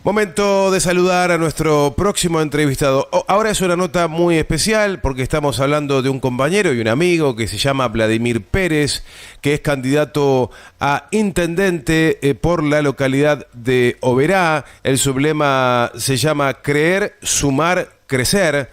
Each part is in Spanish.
Momento de saludar a nuestro próximo entrevistado. Ahora es una nota muy especial porque estamos hablando de un compañero y un amigo que se llama Vladimir Pérez, que es candidato a intendente por la localidad de Oberá. El sublema se llama Creer, Sumar, Crecer.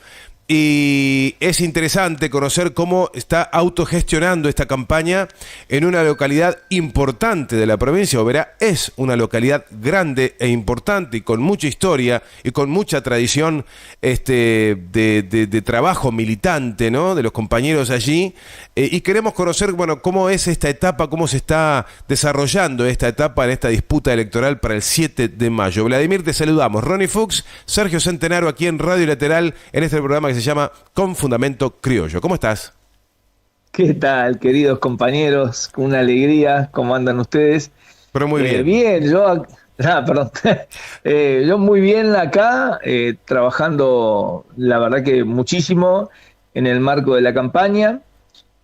Y es interesante conocer cómo está autogestionando esta campaña en una localidad importante de la provincia. Oberá es una localidad grande e importante y con mucha historia y con mucha tradición de trabajo militante, ¿no?, de los compañeros allí. Y queremos conocer, bueno, cómo es esta etapa, cómo se está desarrollando esta etapa en esta disputa electoral para el 7 de mayo. Vladimir, te saludamos. Ronnie Fuchs, Sergio Centenaro aquí en Radio Lateral en este programa que se llama Con Fundamento Criollo. ¿Cómo estás? ¿Qué tal, queridos compañeros? Una alegría, ¿cómo andan ustedes? Pero muy bien. Bien, perdón. Yo muy bien acá, trabajando, la verdad que muchísimo en el marco de la campaña.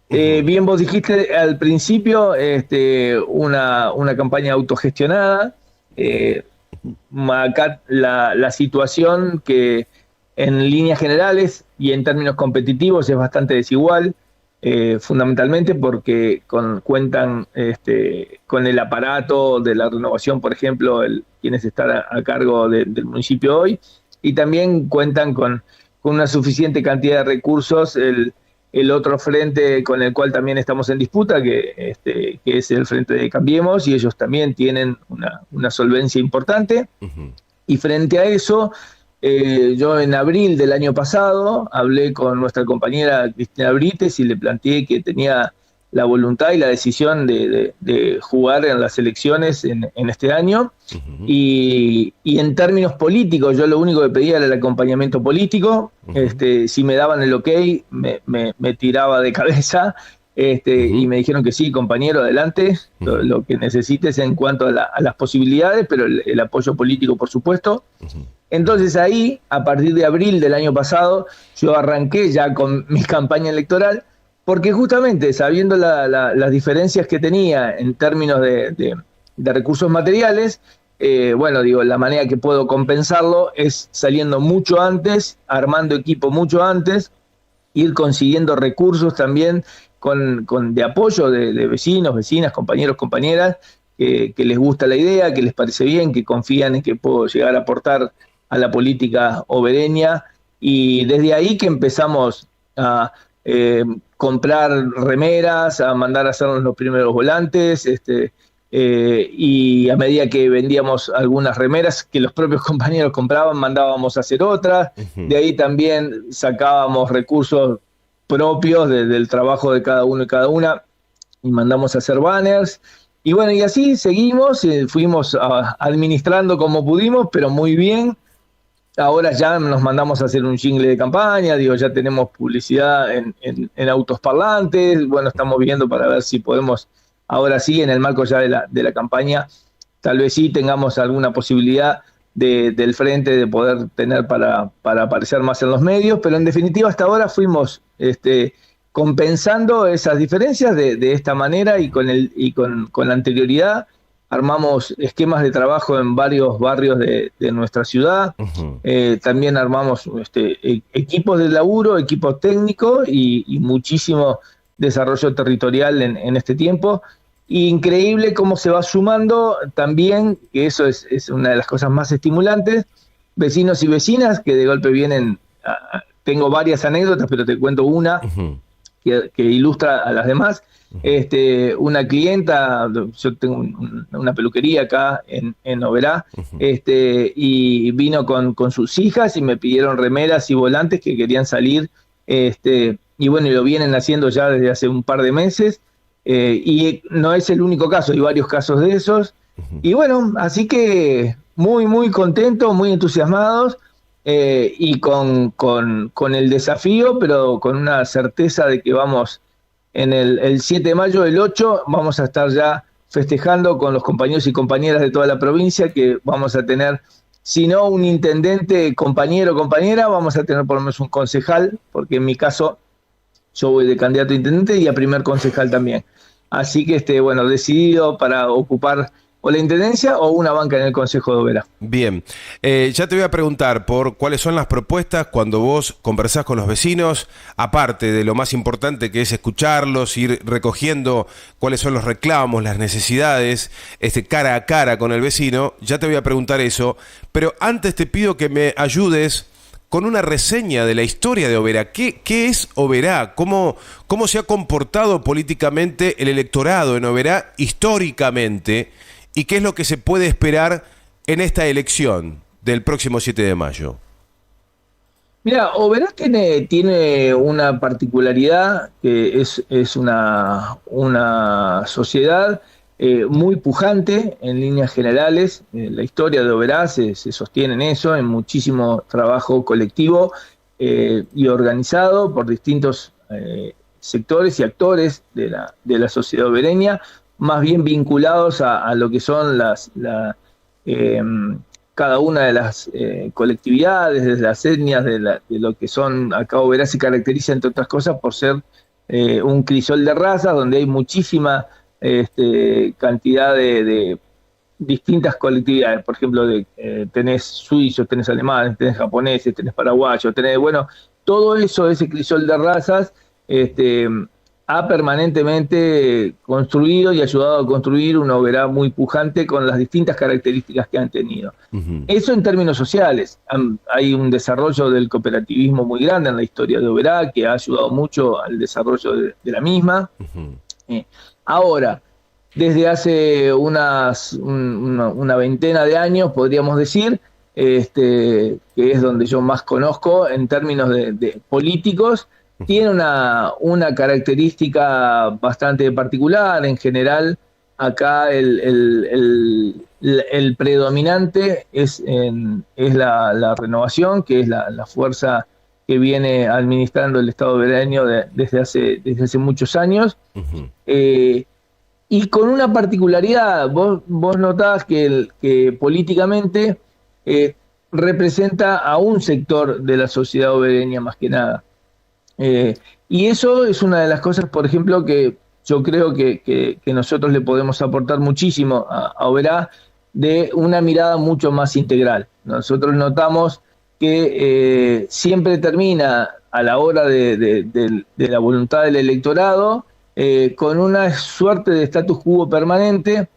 Bien, vos dijiste al principio una campaña autogestionada. Acá la situación que en líneas generales y en términos competitivos es bastante desigual, fundamentalmente porque cuentan con el aparato de la renovación, por ejemplo, quienes están a cargo del municipio hoy, y también cuentan con una suficiente cantidad de recursos el otro frente con el cual también estamos en disputa, que es el frente de Cambiemos, y ellos también tienen una solvencia importante. Y frente a eso, yo en abril del año pasado hablé con nuestra compañera Cristina Brites y le planteé que tenía la voluntad y la decisión de jugar en las elecciones en este año. Y en términos políticos, yo lo único que pedía era el acompañamiento político. Si me daban el ok, me tiraba de cabeza. Y me dijeron que sí, compañero, adelante, lo que necesites en cuanto a las posibilidades, pero el apoyo político, por supuesto. Entonces ahí, a partir de abril del año pasado, yo arranqué ya con mi campaña electoral, porque justamente sabiendo las diferencias que tenía en términos de recursos materiales, la manera que puedo compensarlo es saliendo mucho antes, armando equipo mucho antes, ir consiguiendo recursos también de apoyo de vecinos, vecinas, compañeros, compañeras, que les gusta la idea, que les parece bien, que confían en que puedo llegar a aportar a la política obereña, y desde ahí que empezamos a comprar remeras, a mandar a hacernos los primeros volantes, y a medida que vendíamos algunas remeras que los propios compañeros compraban, mandábamos a hacer otras. De ahí también sacábamos recursos propios del trabajo de cada uno y cada una y mandamos a hacer banners. Y bueno, y así seguimos, fuimos administrando como pudimos, pero muy bien. Ahora ya nos mandamos a hacer un jingle de campaña, ya tenemos publicidad en autos parlantes. Bueno, estamos viendo para ver si podemos, ahora sí, en el marco ya de la campaña, tal vez sí tengamos alguna posibilidad del frente de poder tener para aparecer más en los medios, pero en definitiva hasta ahora fuimos compensando esas diferencias de esta manera, y con anterioridad armamos esquemas de trabajo en varios barrios de nuestra ciudad. También armamos equipos de laburo, equipos técnicos y muchísimo desarrollo territorial en este tiempo. Increíble cómo se va sumando también, que eso es una de las cosas más estimulantes, vecinos y vecinas que de golpe vienen. Tengo varias anécdotas, pero te cuento una que ilustra a las demás. Una clienta, yo tengo una peluquería acá en Oberá, y vino con sus hijas y me pidieron remeras y volantes que querían salir, y bueno, y lo vienen haciendo ya desde hace un par de meses, y no es el único caso, hay varios casos de esos. Y bueno, así que muy, muy contentos, muy entusiasmados, y con el desafío, pero con una certeza de que vamos en el 7 de mayo, el 8, vamos a estar ya festejando con los compañeros y compañeras de toda la provincia, que vamos a tener, si no un intendente compañero o compañera, vamos a tener por lo menos un concejal, porque en mi caso yo voy de candidato a intendente y a primer concejal también. Así que, decidido para ocupar o la Intendencia o una banca en el Consejo de Oberá. Bien, ya te voy a preguntar por cuáles son las propuestas cuando vos conversás con los vecinos, aparte de lo más importante que es escucharlos, ir recogiendo cuáles son los reclamos, las necesidades, cara a cara con el vecino, ya te voy a preguntar eso, pero antes te pido que me ayudes con una reseña de la historia de Oberá. ¿Qué es Oberá? ¿Cómo se ha comportado políticamente el electorado en Oberá históricamente? ¿Y qué es lo que se puede esperar en esta elección del próximo 7 de mayo? Mira, Oberá tiene una particularidad, que es una sociedad muy pujante en líneas generales. La historia de Oberá se sostiene en eso, en muchísimo trabajo colectivo y organizado por distintos sectores y actores de la sociedad obereña, más bien vinculados a lo que son cada una de las colectividades, desde las etnias, de lo que son. Acá Oberá se caracteriza, entre otras cosas, por ser un crisol de razas, donde hay muchísima cantidad de distintas colectividades. Por ejemplo, tenés suizos, tenés alemanes, tenés japoneses, tenés paraguayos, bueno, todo eso, ese crisol de razas, ha permanentemente construido y ayudado a construir una Oberá muy pujante con las distintas características que han tenido. Uh-huh. Eso en términos sociales. Hay un desarrollo del cooperativismo muy grande en la historia de Oberá, que ha ayudado mucho al desarrollo de la misma. Uh-huh. Ahora, desde hace una veintena de años, podríamos decir, que es donde yo más conozco en términos de políticos, tiene una característica bastante particular. En general, acá el predominante es la renovación, que es la fuerza que viene administrando el Estado obereño desde hace muchos años. Uh-huh. Y con una particularidad, vos notás que políticamente representa a un sector de la sociedad obereña más que nada. Y eso es una de las cosas, por ejemplo, que yo creo que nosotros le podemos aportar muchísimo a Oberá, de una mirada mucho más integral. Nosotros notamos que siempre termina, a la hora de la voluntad del electorado, con una suerte de status quo permanente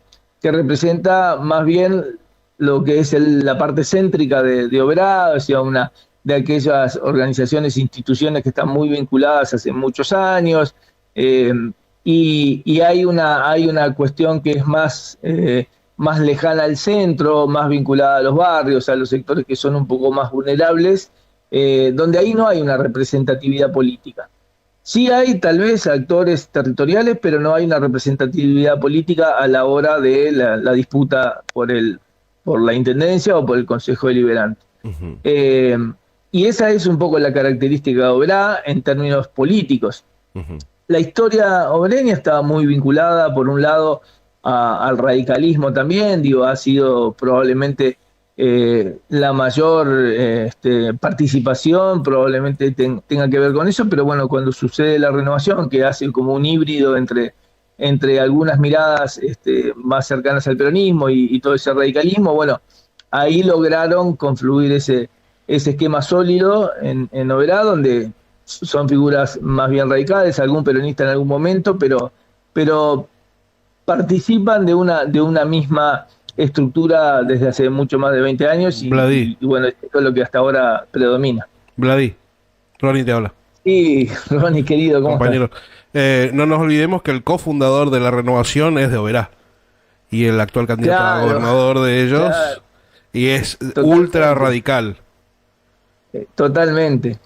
que representa más bien lo que es la parte céntrica de Oberá, o sea, de aquellas organizaciones e instituciones que están muy vinculadas hace muchos años, y hay una cuestión que es más lejana al centro, más vinculada a los barrios, a los sectores que son un poco más vulnerables, donde ahí no hay una representatividad política. Sí hay tal vez actores territoriales, pero no hay una representatividad política a la hora de la disputa por la Intendencia o por el Consejo Deliberante. Uh-huh. Y esa es un poco la característica de Oberá en términos políticos. Uh-huh. La historia obereña está muy vinculada, por un lado, al radicalismo también. Ha sido probablemente la mayor participación, probablemente tenga que ver con eso, pero bueno, cuando sucede la renovación, que hace como un híbrido entre algunas miradas más cercanas al peronismo y todo ese radicalismo, bueno, ahí lograron confluir ese esquema sólido en Oberá, donde son figuras más bien radicales, algún peronista en algún momento, pero participan de una misma estructura desde hace mucho más de 20 años y bueno, esto es lo que hasta ahora predomina. Vladí, Ronnie te habla. Sí, Ronnie, querido, ¿cómo compañero? No nos olvidemos que el cofundador de la renovación es de Oberá y el actual candidato a gobernador de ellos, y es ultra radical. Totalmente.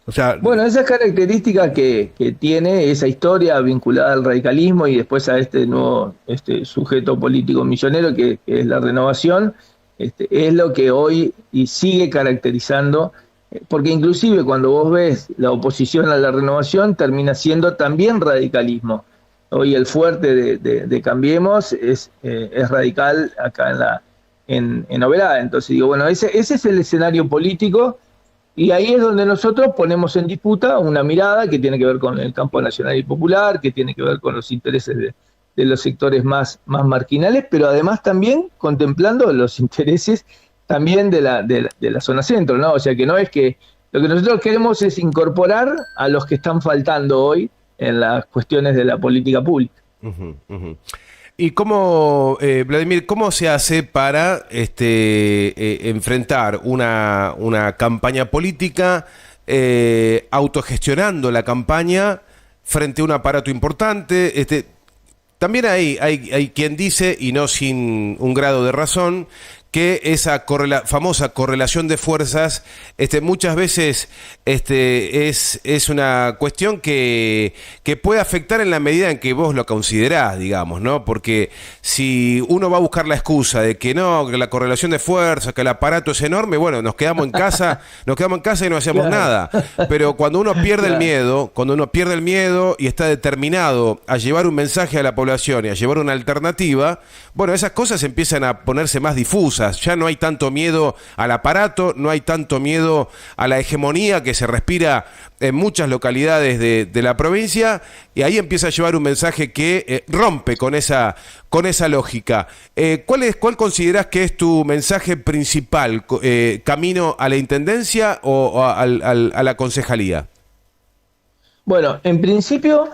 O sea, bueno, esas características que tiene esa historia vinculada al radicalismo y después a este nuevo sujeto político millonero que es la renovación, es lo que hoy y sigue caracterizando, porque inclusive cuando vos ves la oposición a la renovación termina siendo también radicalismo. Hoy el fuerte de Cambiemos es radical acá en Oberá. Entonces digo, bueno, ese es el escenario político, y ahí es donde nosotros ponemos en disputa una mirada que tiene que ver con el campo nacional y popular, que tiene que ver con los intereses de los sectores más marginales, pero además también contemplando los intereses también de la zona centro, ¿no? O sea que no es que lo que nosotros queremos es incorporar a los que están faltando hoy en las cuestiones de la política pública. Ujú, ujú. ¿Y cómo, Vladimir, cómo se hace para enfrentar una campaña política, autogestionando la campaña frente a un aparato importante? También hay quien dice, y no sin un grado de razón, que esa famosa correlación de fuerzas muchas veces es una cuestión que puede afectar en la medida en que vos lo considerás, digamos, ¿no? Porque si uno va a buscar la excusa de que no, que la correlación de fuerzas, que el aparato es enorme, bueno, nos quedamos en casa y no hacemos nada. Pero cuando uno pierde el miedo, y está determinado a llevar un mensaje a la población y a llevar una alternativa, bueno, esas cosas empiezan a ponerse más difusas. Ya no hay tanto miedo al aparato, no hay tanto miedo a la hegemonía que se respira en muchas localidades de la provincia, y ahí empieza a llevar un mensaje que rompe con esa lógica. ¿Cuál considerás que es tu mensaje principal? ¿Camino a la intendencia o a la concejalía? Bueno, en principio,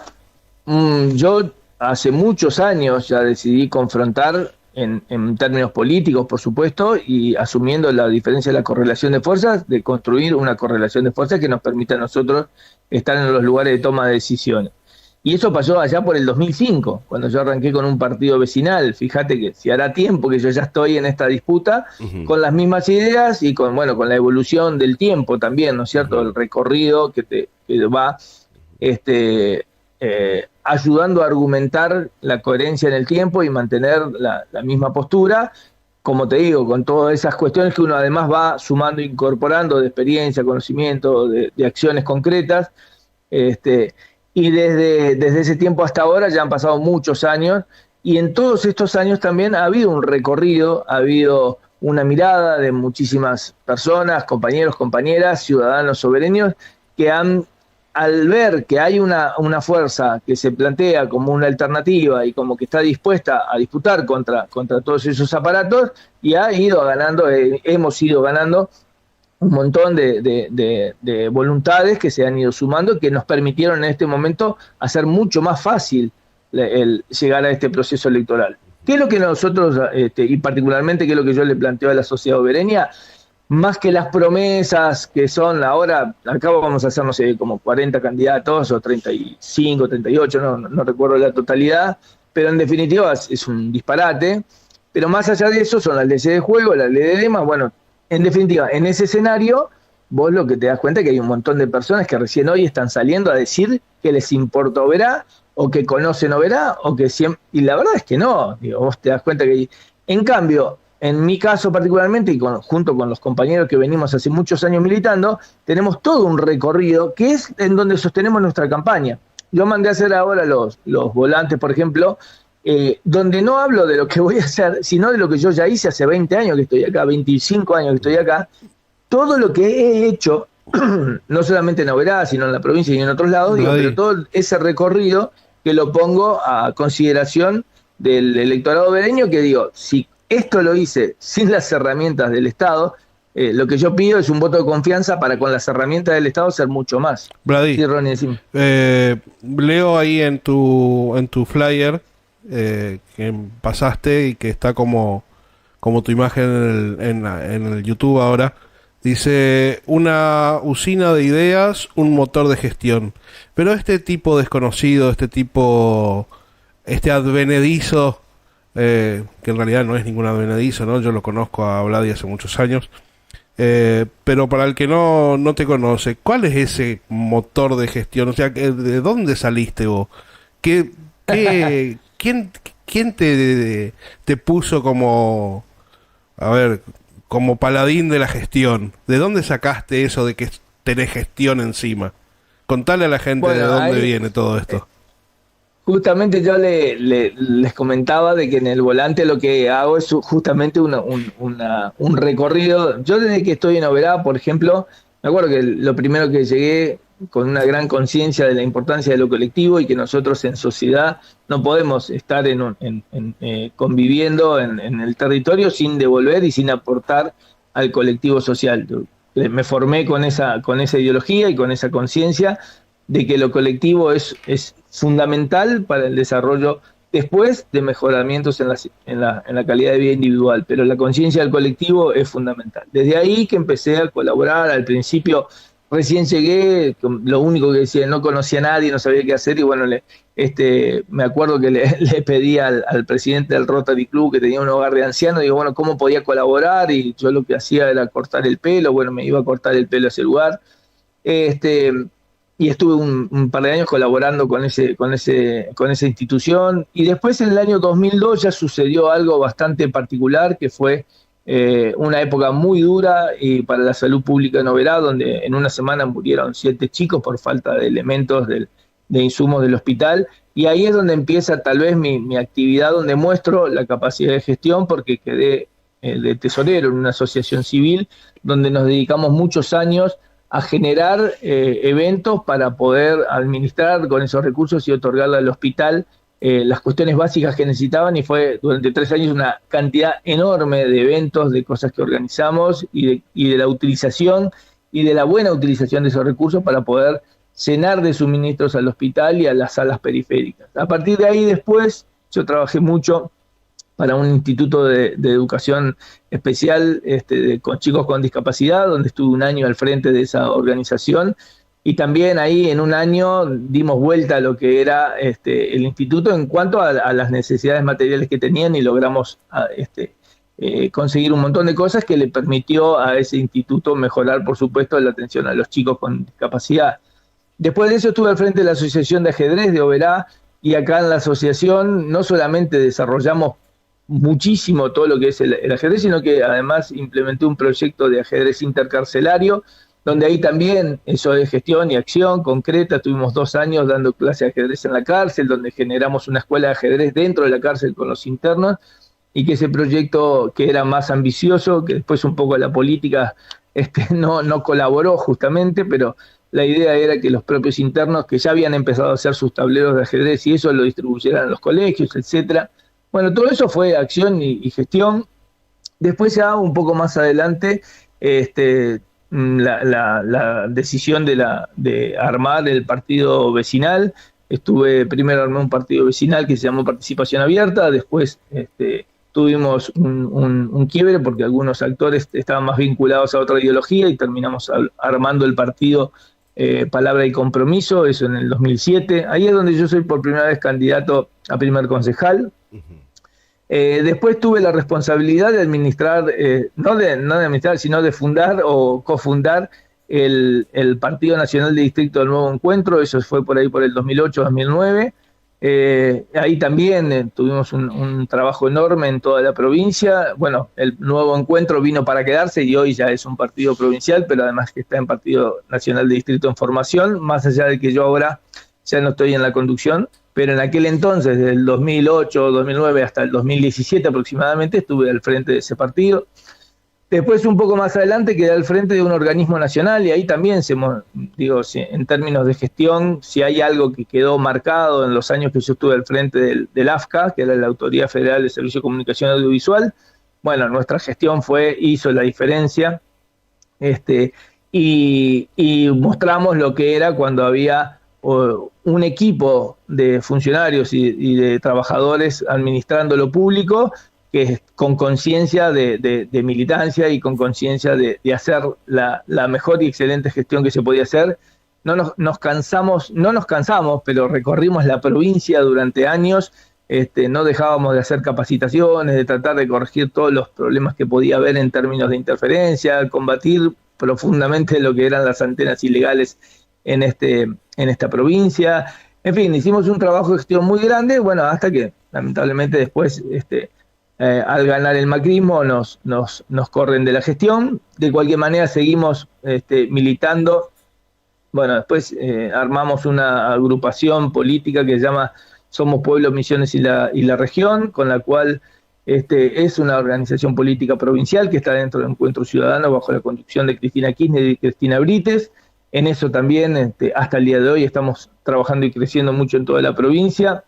yo hace muchos años ya decidí confrontar en términos políticos, por supuesto, y asumiendo la diferencia de la correlación de fuerzas, de construir una correlación de fuerzas que nos permita a nosotros estar en los lugares de toma de decisiones. Y eso pasó allá por el 2005, cuando yo arranqué con un partido vecinal. Fíjate que si hará tiempo que yo ya estoy en esta disputa, con las mismas ideas y con la evolución del tiempo también, ¿no es cierto? El recorrido que va ayudando a argumentar la coherencia en el tiempo y mantener la misma postura, como te digo, con todas esas cuestiones que uno además va sumando, incorporando de experiencia, conocimiento, de acciones concretas, y desde ese tiempo hasta ahora ya han pasado muchos años, y en todos estos años también ha habido un recorrido, ha habido una mirada de muchísimas personas, compañeros, compañeras, ciudadanos sobereños, que han, al ver que hay una fuerza que se plantea como una alternativa y como que está dispuesta a disputar contra todos esos aparatos, y hemos ido ganando un montón de voluntades que se han ido sumando, que nos permitieron en este momento hacer mucho más fácil el llegar a este proceso electoral. ¿Qué es lo que nosotros, y particularmente qué es lo que yo le planteo a la sociedad obereña? Más que las promesas que son ahora, acá vamos a hacer, no sé, como 40 candidatos o 35, 38, no recuerdo la totalidad, pero en definitiva es un disparate. Pero más allá de eso son las leyes de juego, la ley de demás. Bueno, en definitiva, en ese escenario, vos lo que te das cuenta es que hay un montón de personas que recién hoy están saliendo a decir que les importa Oberá, o que conocen Oberá, o que siempre... Y la verdad es que no, digo, vos te das cuenta que... En cambio, en mi caso particularmente, y junto con los compañeros que venimos hace muchos años militando, tenemos todo un recorrido que es en donde sostenemos nuestra campaña. Yo mandé a hacer ahora los volantes, por ejemplo, donde no hablo de lo que voy a hacer, sino de lo que yo ya hice hace 20 años que estoy acá, 25 años que estoy acá. Todo lo que he hecho, no solamente en Oberá, sino en la provincia y en otros lados, pero todo ese recorrido que lo pongo a consideración del electorado obereño, que digo, si esto lo hice sin las herramientas del Estado, lo que yo pido es un voto de confianza para con las herramientas del Estado ser mucho más. Vladi, sí, Ronnie, decime. Leo ahí en tu flyer que pasaste y que está como tu imagen en el YouTube ahora. Dice, una usina de ideas, un motor de gestión. Pero este tipo desconocido, este advenedizo, que en realidad no es ningún advenedizo, ¿no? Yo lo conozco a Vladi hace muchos años. Pero para el que no te conoce, ¿cuál es ese motor de gestión? O sea, ¿de dónde saliste vos? ¿Quién te puso como... A ver... como paladín de la gestión? ¿De dónde sacaste eso de que tenés gestión encima? Contale a la gente de dónde viene todo esto. Justamente yo les comentaba de que en el volante lo que hago es justamente un recorrido. Yo desde que estoy en Oberá, por ejemplo, me acuerdo que lo primero que llegué, con una gran conciencia de la importancia de lo colectivo y que nosotros en sociedad no podemos estar conviviendo en el territorio sin devolver y sin aportar al colectivo social. Me formé con esa ideología y con esa conciencia de que lo colectivo es fundamental para el desarrollo después de mejoramientos en la calidad de vida individual, pero la conciencia del colectivo es fundamental. Desde ahí que empecé a colaborar. Al principio recién llegué, lo único que decía, no conocía a nadie, no sabía qué hacer, y bueno, me acuerdo que le pedí al presidente del Rotary Club, que tenía un hogar de ancianos, digo, bueno, ¿cómo podía colaborar? Y yo lo que hacía era cortar el pelo, bueno, me iba a cortar el pelo a ese lugar. Y estuve un par de años colaborando con esa institución, y después en el año 2002 ya sucedió algo bastante particular, que fue una época muy dura y para la salud pública en Oberá, donde en una semana murieron 7 chicos por falta de elementos de insumos del hospital, y ahí es donde empieza tal vez mi actividad, donde muestro la capacidad de gestión, porque quedé de tesorero en una asociación civil, donde nos dedicamos muchos años a generar eventos para poder administrar con esos recursos y otorgarle al hospital las cuestiones básicas que necesitaban, y fue durante 3 años una cantidad enorme de eventos, de cosas que organizamos y de la utilización y de la buena utilización de esos recursos para poder llenar de suministros al hospital y a las salas periféricas. A partir de ahí después yo trabajé mucho para un instituto de educación especial con chicos con discapacidad, donde estuve un año al frente de esa organización, y también ahí en un año dimos vuelta a lo que era el instituto en cuanto a las necesidades materiales que tenían, y logramos conseguir un montón de cosas que le permitió a ese instituto mejorar, por supuesto, la atención a los chicos con discapacidad. Después de eso estuve al frente de la Asociación de Ajedrez de Oberá, y acá en la asociación no solamente desarrollamos muchísimo todo lo que es el ajedrez, sino que además implementé un proyecto de ajedrez intercarcelario, donde ahí también eso es gestión y acción concreta. Tuvimos 2 años dando clases de ajedrez en la cárcel, donde generamos una escuela de ajedrez dentro de la cárcel con los internos, y que ese proyecto, que era más ambicioso, que después un poco la política no colaboró justamente, pero la idea era que los propios internos, que ya habían empezado a hacer sus tableros de ajedrez, y eso lo distribuyeran a los colegios, etcétera. Bueno, todo eso fue acción y gestión. Después ya un poco más adelante, la decisión de armar el partido vecinal. Primero armé un partido vecinal que se llamó Participación Abierta, después tuvimos un quiebre porque algunos actores estaban más vinculados a otra ideología, y terminamos armando el partido Palabra y Compromiso, eso en el 2007. Ahí es donde yo soy por primera vez candidato a primer concejal. Después tuve la responsabilidad de administrar, no de administrar, sino de fundar o cofundar el Partido Nacional de Distrito del Nuevo Encuentro. Eso fue por ahí por el 2008-2009. Ahí también tuvimos un trabajo enorme en toda la provincia. Bueno, el Nuevo Encuentro vino para quedarse y hoy ya es un partido provincial, pero además que está en Partido Nacional de Distrito en formación, más allá de que yo ahora ya no estoy en la conducción. Pero en aquel entonces, desde el 2008, 2009 hasta el 2017 aproximadamente, estuve al frente de ese partido. Después, un poco más adelante, quedé al frente de un organismo nacional, y ahí también, en términos de gestión, si hay algo que quedó marcado en los años que yo estuve al frente del AFCA, que era la Autoridad Federal de Servicio de Comunicación Audiovisual, bueno, nuestra gestión hizo la diferencia, y mostramos lo que era cuando había un equipo de funcionarios y de trabajadores administrando lo público, que es con conciencia de militancia y con conciencia de hacer la mejor y excelente gestión que se podía hacer. No nos cansamos, pero recorrimos la provincia durante años, no dejábamos de hacer capacitaciones, de tratar de corregir todos los problemas que podía haber en términos de interferencia, combatir profundamente lo que eran las antenas ilegales en esta provincia. En fin, hicimos un trabajo de gestión muy grande, bueno, hasta que lamentablemente después, al ganar el macrismo, nos corren de la gestión. De cualquier manera seguimos militando. Bueno, después armamos una agrupación política que se llama Somos Pueblos, Misiones y la Región, con la cual es una organización política provincial que está dentro del Encuentro Ciudadano bajo la conducción de Cristina Kirchner y Cristina Brites. En eso también, hasta el día de hoy, estamos trabajando y creciendo mucho en toda la provincia.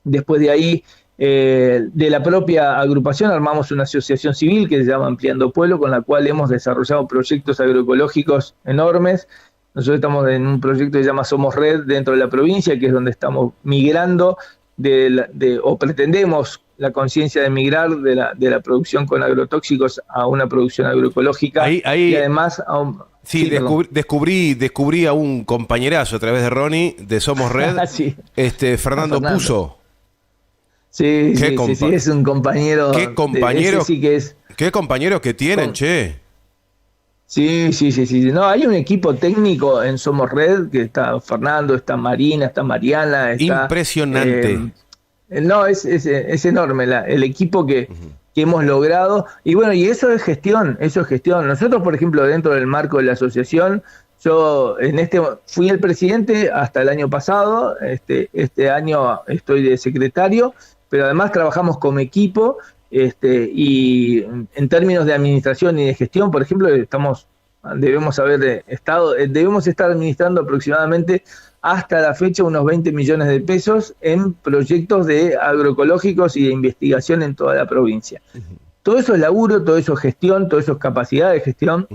Después de ahí, de la propia agrupación, armamos una asociación civil que se llama Ampliando Pueblo, con la cual hemos desarrollado proyectos agroecológicos enormes. Nosotros estamos en un proyecto que se llama Somos Red dentro de la provincia, que es donde estamos migrando o pretendemos la conciencia de migrar de la producción con agrotóxicos a una producción agroecológica y además a un... Sí, descubrí a un compañerazo a través de Ronnie, de Somos Red, sí. Fernando Puzo. Sí, es un compañero. ¿Qué compañero? Sí que es. ¿Qué compañeros que tienen, che? Sí. No, hay un equipo técnico en Somos Red, que está Fernando, está Marina, está Mariana. Impresionante. No, es enorme el equipo que hemos logrado. Y bueno, y eso es gestión. Nosotros, por ejemplo, dentro del marco de la asociación, yo fui el presidente hasta el año pasado, este año estoy de secretario, pero además trabajamos como equipo, y en términos de administración y de gestión, por ejemplo, debemos estar administrando aproximadamente hasta la fecha unos 20 millones de pesos en proyectos de agroecológicos y de investigación en toda la provincia. Todo eso es laburo, todo eso es gestión, todo eso es capacidad de gestión.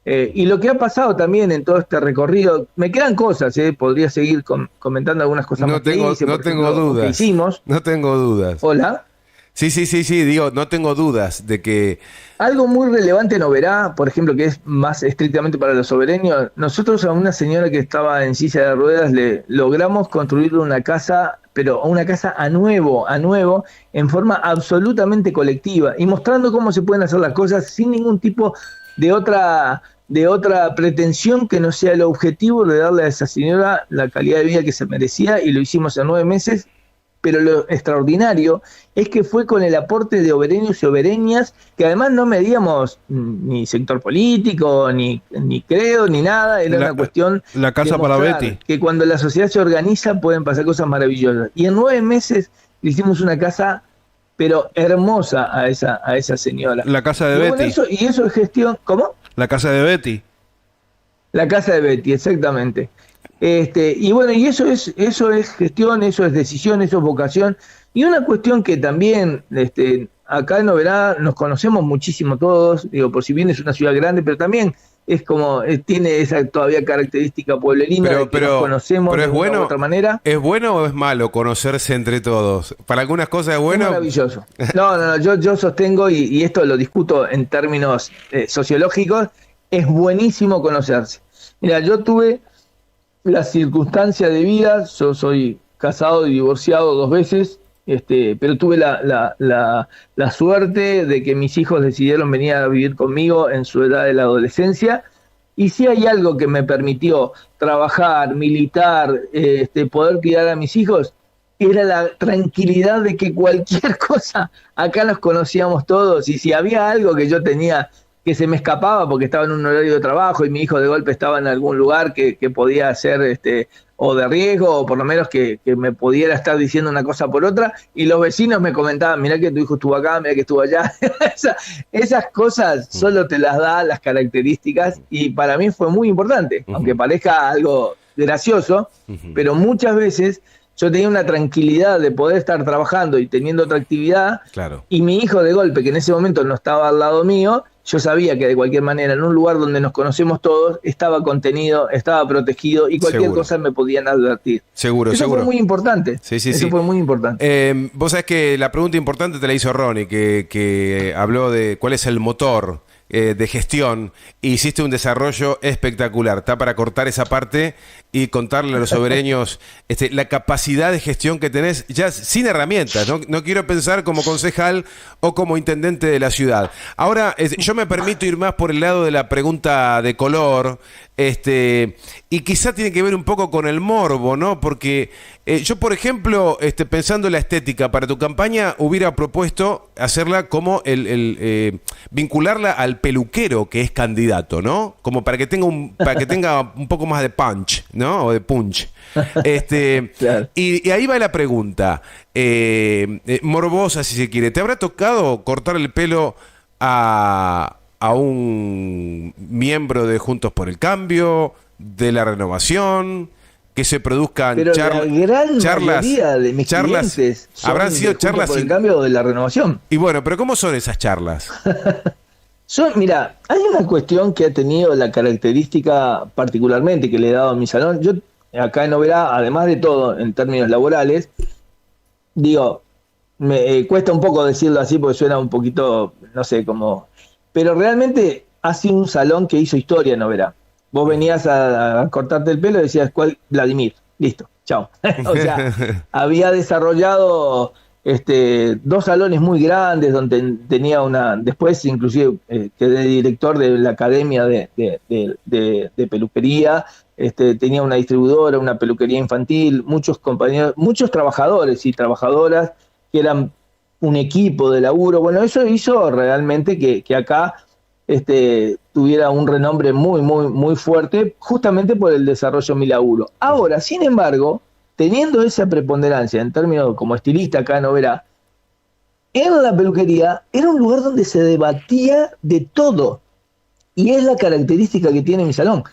Y lo que ha pasado también en todo este recorrido, me quedan cosas, podría seguir comentando algunas cosas más que hice, no tengo dudas. Que hicimos. No tengo dudas. Hola. Sí, digo, no tengo dudas de que... Algo muy relevante en Oberá, por ejemplo, que es más estrictamente para los sobereños, nosotros a una señora que estaba en silla de ruedas le logramos construirle una casa, pero una casa a nuevo, en forma absolutamente colectiva, y mostrando cómo se pueden hacer las cosas sin ningún tipo de otra pretensión que no sea el objetivo de darle a esa señora la calidad de vida que se merecía, y lo hicimos en 9 meses. Pero lo extraordinario es que fue con el aporte de obereños y obereñas, que además no medíamos ni sector político, ni credo, ni nada, era una cuestión la casa para Betty, que cuando la sociedad se organiza pueden pasar cosas maravillosas. Y en 9 meses le hicimos una casa, pero hermosa, a esa señora. La casa de Betty. Y eso es gestión. ¿Cómo? La casa de Betty. La casa de Betty, exactamente. Y bueno, y eso es gestión, eso es decisión, eso es vocación. Y una cuestión que también, acá en Oberá nos conocemos muchísimo todos, digo, por si bien es una ciudad grande, pero también es como, tiene esa todavía característica pueblerina, de que nos conocemos de una u otra manera. ¿Es bueno o es malo conocerse entre todos? Para algunas cosas es bueno. Es maravilloso. No, yo sostengo, y esto lo discuto en términos sociológicos, es buenísimo conocerse. Mira, yo tuve la circunstancia de vida, yo soy casado y divorciado 2 veces, pero tuve la suerte de que mis hijos decidieron venir a vivir conmigo en su edad de la adolescencia, y si hay algo que me permitió trabajar, militar, poder cuidar a mis hijos, era la tranquilidad de que cualquier cosa, acá nos conocíamos todos, y si había algo que yo tenía que se me escapaba porque estaba en un horario de trabajo y mi hijo de golpe estaba en algún lugar que podía ser o de riesgo, o por lo menos que me pudiera estar diciendo una cosa por otra, y los vecinos me comentaban, mirá que tu hijo estuvo acá, mirá que estuvo allá. Esas cosas solo te las da las características, y para mí fue muy importante, aunque parezca algo gracioso, pero muchas veces yo tenía una tranquilidad de poder estar trabajando y teniendo otra actividad, claro. Y mi hijo de golpe, que en ese momento no estaba al lado mío, yo sabía que de cualquier manera en un lugar donde nos conocemos todos estaba contenido, estaba protegido, y cualquier cosa me podían advertir. Seguro. Eso fue muy importante. Eso fue muy importante. Vos sabés que la pregunta importante te la hizo Ronnie, que habló de cuál es el motor de gestión. Hiciste un desarrollo espectacular. Está para cortar esa parte y contarle a los sobereños la capacidad de gestión que tenés ya sin herramientas. No quiero pensar como concejal o como intendente de la ciudad. Ahora, yo me permito ir más por el lado de la pregunta de color, y quizá tiene que ver un poco con el morbo, ¿no? Porque yo, por ejemplo, pensando en la estética para tu campaña, hubiera propuesto hacerla como vincularla al peluquero que es candidato, ¿no? Como para que tenga un poco más de punch, ¿no? O de punch. Claro. Y ahí va la pregunta, morbosa si se quiere. ¿Te habrá tocado cortar el pelo a un miembro de Juntos por el Cambio, de la renovación, que se produzcan pero la gran charlas, mayoría de mis clientes habrán sido charlas por el cambio de la renovación. Y bueno, pero ¿cómo son esas charlas? Mira, hay una cuestión que ha tenido la característica particularmente que le he dado a mi salón. Yo acá en Oberá, además de todo, en términos laborales, digo, me cuesta un poco decirlo así porque suena un poquito, no sé, como... Pero realmente ha sido un salón que hizo historia en Oberá. Vos venías a cortarte el pelo y decías, ¿cuál? Vladimir. Listo, chao. O sea, había desarrollado 2 salones muy grandes donde tenía después inclusive quedé director de la academia de peluquería, tenía una distribuidora, una peluquería infantil, muchos compañeros, muchos trabajadores y trabajadoras que eran un equipo de laburo. Bueno, eso hizo realmente que acá tuviera un renombre muy, muy, muy fuerte, justamente por el desarrollo de mi laburo. Ahora, sin embargo, teniendo esa preponderancia en términos como estilista acá en Oberá, en la peluquería era un lugar donde se debatía de todo. Y es la característica que tiene mi salón.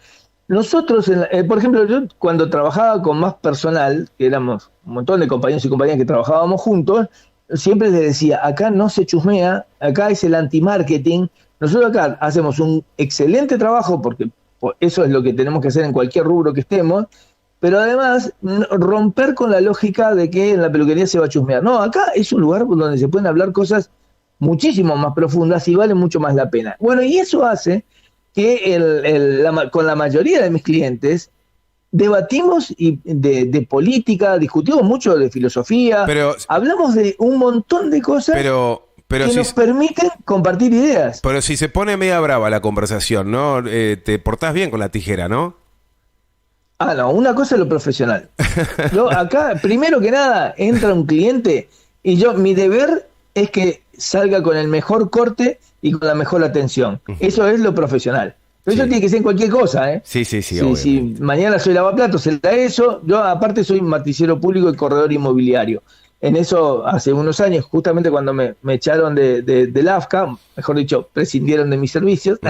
Nosotros, por ejemplo, yo cuando trabajaba con más personal, que éramos un montón de compañeros y compañeras que trabajábamos juntos, siempre les decía, acá no se chusmea, acá es el anti-marketing. Nosotros acá hacemos un excelente trabajo, porque eso es lo que tenemos que hacer en cualquier rubro que estemos, pero además romper con la lógica de que en la peluquería se va a chusmear. No, acá es un lugar donde se pueden hablar cosas muchísimo más profundas y vale mucho más la pena. Bueno, y eso hace que con la mayoría de mis clientes debatimos de política, discutimos mucho de filosofía, hablamos de un montón de cosas que nos permiten compartir ideas. Pero si se pone media brava la conversación, ¿no? Te portás bien con la tijera, ¿no? No, una cosa es lo profesional. Yo acá, primero que nada, entra un cliente y mi deber es que salga con el mejor corte y con la mejor atención. Eso es lo profesional. Pero eso tiene que ser en cualquier cosa, ¿eh? Sí, si mañana soy lavaplatos, será eso. Yo aparte soy martillero público y corredor inmobiliario. En eso, hace unos años, justamente cuando me echaron del AFCA, mejor dicho, prescindieron de mis servicios,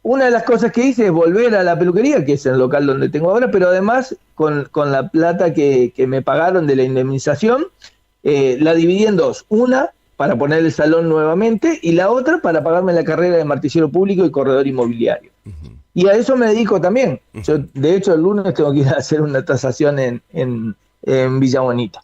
una de las cosas que hice es volver a la peluquería, que es el local donde tengo ahora, pero además con la plata que me pagaron de la indemnización, la dividí en 2. Una para poner el salón nuevamente y la otra para pagarme la carrera de martillero público y corredor inmobiliario. Y a eso me dedico también. Yo, de hecho, el lunes tengo que ir a hacer una tasación en Villa Bonita.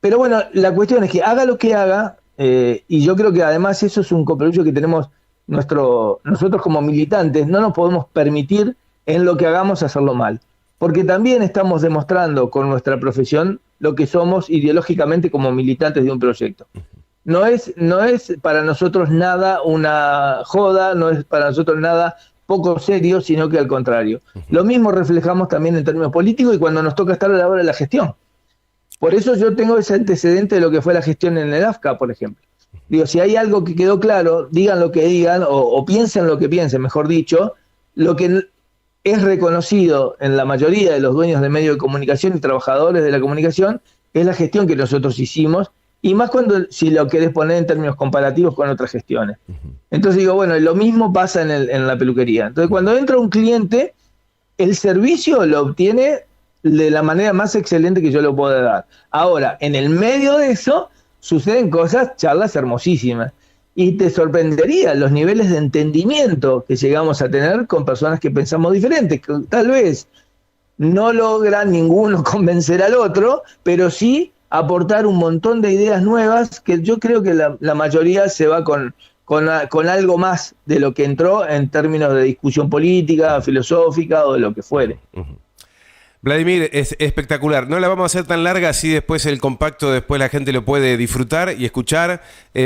Pero bueno, la cuestión es que haga lo que haga, y yo creo que además eso es un compromiso que tenemos nosotros como militantes. No nos podemos permitir en lo que hagamos hacerlo mal, porque también estamos demostrando con nuestra profesión lo que somos ideológicamente como militantes de un proyecto. No es para nosotros nada una joda, no es para nosotros nada poco serio, sino que al contrario. Lo mismo reflejamos también en términos políticos y cuando nos toca estar a la hora de la gestión. Por eso yo tengo ese antecedente de lo que fue la gestión en el AFCA, por ejemplo. Digo, si hay algo que quedó claro, digan lo que digan, o piensen lo que piensen, mejor dicho, lo que es reconocido en la mayoría de los dueños de medios de comunicación y trabajadores de la comunicación es la gestión que nosotros hicimos, y más si lo querés poner en términos comparativos con otras gestiones. Entonces digo, bueno, lo mismo pasa en la peluquería. Entonces cuando entra un cliente, el servicio lo obtiene de la manera más excelente que yo lo pueda dar. Ahora, en el medio de eso, suceden charlas hermosísimas. Y te sorprendería los niveles de entendimiento que llegamos a tener con personas que pensamos diferentes, que tal vez no logran ninguno convencer al otro, pero sí aportar un montón de ideas nuevas que yo creo que la mayoría se va con algo más de lo que entró en términos de discusión política, filosófica o de lo que fuere. Vladimir, es espectacular. No la vamos a hacer tan larga, así después el compacto, después la gente lo puede disfrutar y escuchar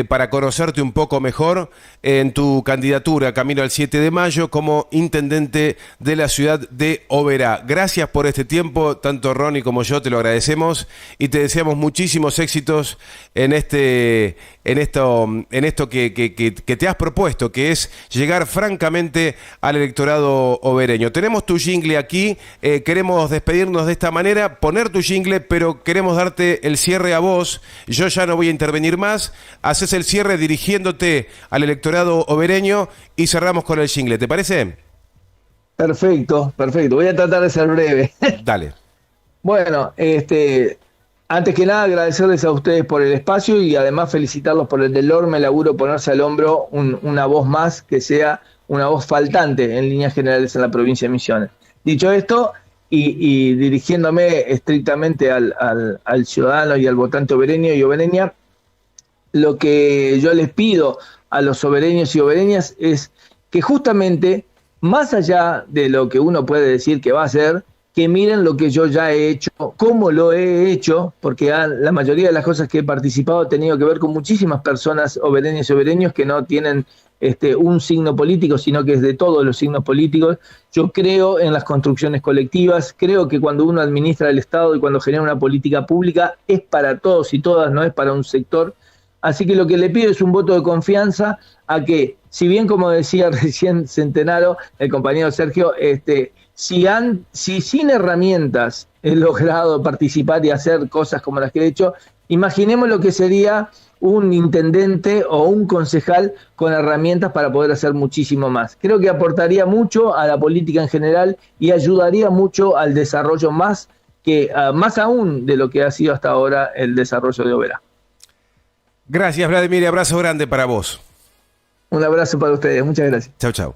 para conocerte un poco mejor en tu candidatura camino al 7 de mayo como intendente de la ciudad de Oberá. Gracias por este tiempo, tanto Ronnie como yo te lo agradecemos y te deseamos muchísimos éxitos en esto que te has propuesto, que es llegar francamente al electorado obereño. Tenemos tu jingle aquí, queremos despedirnos de esta manera, poner tu jingle, pero queremos darte el cierre a vos. Yo ya no voy a intervenir más. Haces el cierre dirigiéndote al electorado obereño y cerramos con el jingle. ¿Te parece? Perfecto, perfecto. Voy a tratar de ser breve. Dale. Bueno, antes que nada agradecerles a ustedes por el espacio y además felicitarlos por el enorme laburo, ponerse al hombro una voz más que sea una voz faltante en líneas generales en la provincia de Misiones. Dicho esto, y dirigiéndome estrictamente al ciudadano y al votante obereño y obereña, lo que yo les pido a los obereños y obereñas es que justamente, más allá de lo que uno puede decir que va a hacer, que miren lo que yo ya he hecho, cómo lo he hecho, porque la mayoría de las cosas que he participado ha tenido que ver con muchísimas personas obereñas y obereños que no tienen un signo político, sino que es de todos los signos políticos. Yo creo en las construcciones colectivas, creo que cuando uno administra el Estado y cuando genera una política pública es para todos y todas, no es para un sector. Así que lo que le pido es un voto de confianza a que, si bien como decía recién Centenaro, el compañero Sergio, si sin herramientas he logrado participar y hacer cosas como las que he hecho, imaginemos lo que sería un intendente o un concejal con herramientas para poder hacer muchísimo más. Creo que aportaría mucho a la política en general y ayudaría mucho al desarrollo más aún de lo que ha sido hasta ahora el desarrollo de Oberá. Gracias, Vladimir, y abrazo grande para vos. Un abrazo para ustedes, muchas gracias. Chau, chau.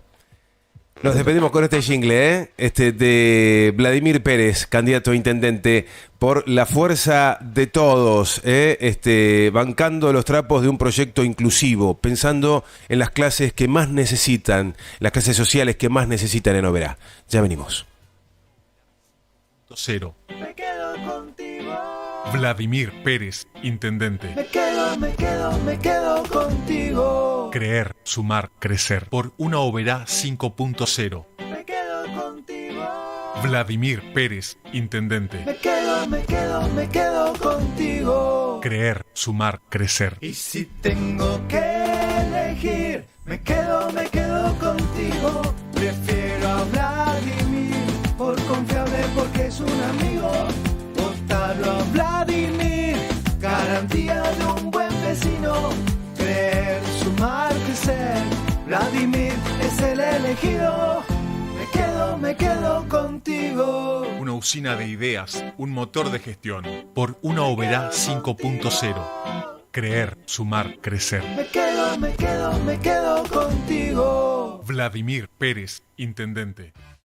Nos despedimos con este jingle, de Vladimir Pérez, candidato a intendente por la fuerza de todos, bancando los trapos de un proyecto inclusivo, pensando en las clases que más necesitan, las clases sociales que más necesitan en Oberá. Ya venimos. Cero. Me quedo contigo. Vladimir Pérez, intendente. Me quedo contigo. Creer, sumar, crecer. Por una Oberá 5.0. Me quedo contigo. Vladimir Pérez, intendente. Me quedo contigo. Creer, sumar, crecer. Y si tengo que elegir, me quedo contigo. Prefiero a Vladimir por confiable porque es un amigo. Votarlo a Vladimir, garantía de un buen vecino. Creer, sumar, crecer. Vladimir es el elegido. Me quedo contigo. Una usina de ideas, un motor de gestión. Por una Oberá 5.0. Creer, sumar, crecer. Me quedo contigo. Vladimir Pérez, intendente.